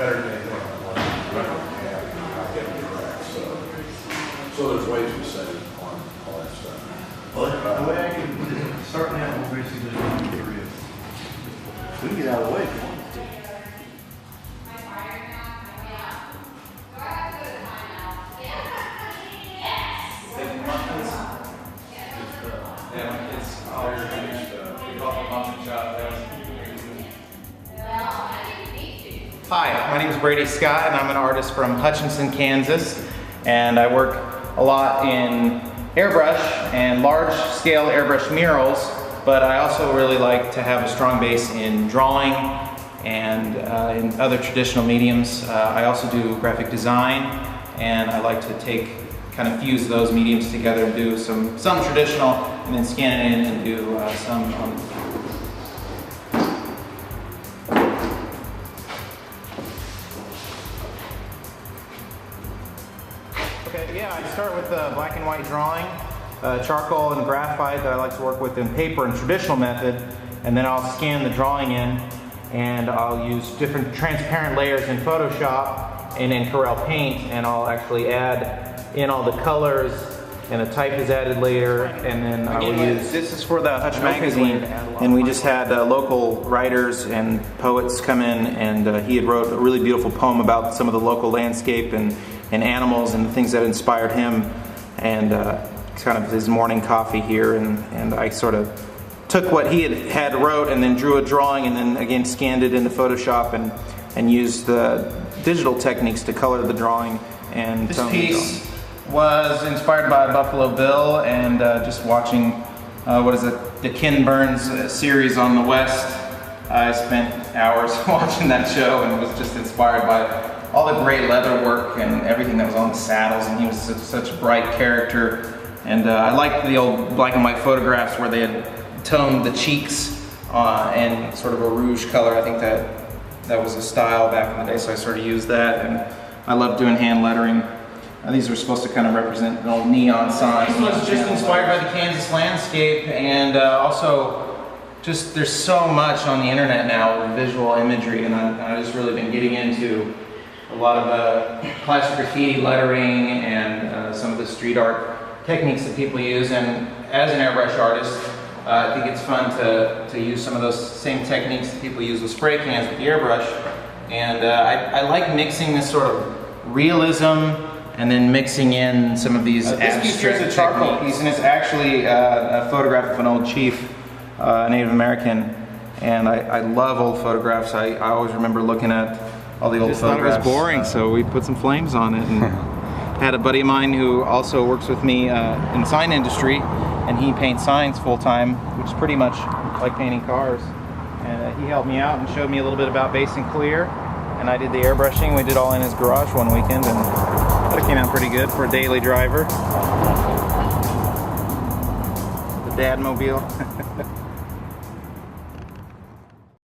better than anything on the and not getting direct. So there's ways to set it on all that stuff. Well, the way I can start now, we'll basically do three. We can get out of the way if you want. Hi, my name is Brady Scott and I'm an artist from Hutchinson, Kansas, and I work a lot in airbrush and large-scale airbrush murals, but I also really like to have a strong base in drawing and in other traditional mediums. I also do graphic design, and I like to kind of fuse those mediums together and do some traditional and then scan it in and do some Okay, yeah, I start with black and white drawing, charcoal and graphite that I like to work with in paper and traditional method, and then I'll scan the drawing in, and I'll use different transparent layers in Photoshop and in Corel Paint, and I'll actually add in all the colors, and the type is added later, and then I will use... This is for the Hutch magazine, and we just had local writers and poets come in, and he had wrote a really beautiful poem about some of the local landscape and animals and the things that inspired him, and kind of his morning coffee here, and I sort of took what he had wrote and then drew a drawing, and then again scanned it into Photoshop and used the digital techniques to color the drawing. And this piece was inspired by Buffalo Bill, and just watching the Ken Burns series on the West. I spent hours watching that show and was just inspired by all the great leather work and everything that was on the saddles, and he was such a bright character. And I liked the old black and white photographs where they had toned the cheeks and sort of a rouge color. I think that was a style back in the day, so I sort of used that. And I love doing hand lettering. These are supposed to kind of represent an old neon sign. This was just inspired by the Kansas landscape, and also just there's so much on the internet now with visual imagery, and I've just really been getting into a lot of classic graffiti lettering and some of the street art techniques that people use. And as an airbrush artist, I think it's fun to use some of those same techniques that people use with spray cans with the airbrush. And I like mixing this sort of realism and then mixing in some of these abstract techniques. This piece is a charcoal piece, and it's actually a photograph of an old chief, Native American. And I love old photographs. I always remember looking at all the old photographs. Thought it was boring, so we put some flames on it, and had a buddy of mine who also works with me in the sign industry, and he paints signs full time, which is pretty much like painting cars. And he helped me out and showed me a little bit about base and clear, and I did the airbrushing. We did all in his garage one weekend, and that came out pretty good for a daily driver. The Dadmobile.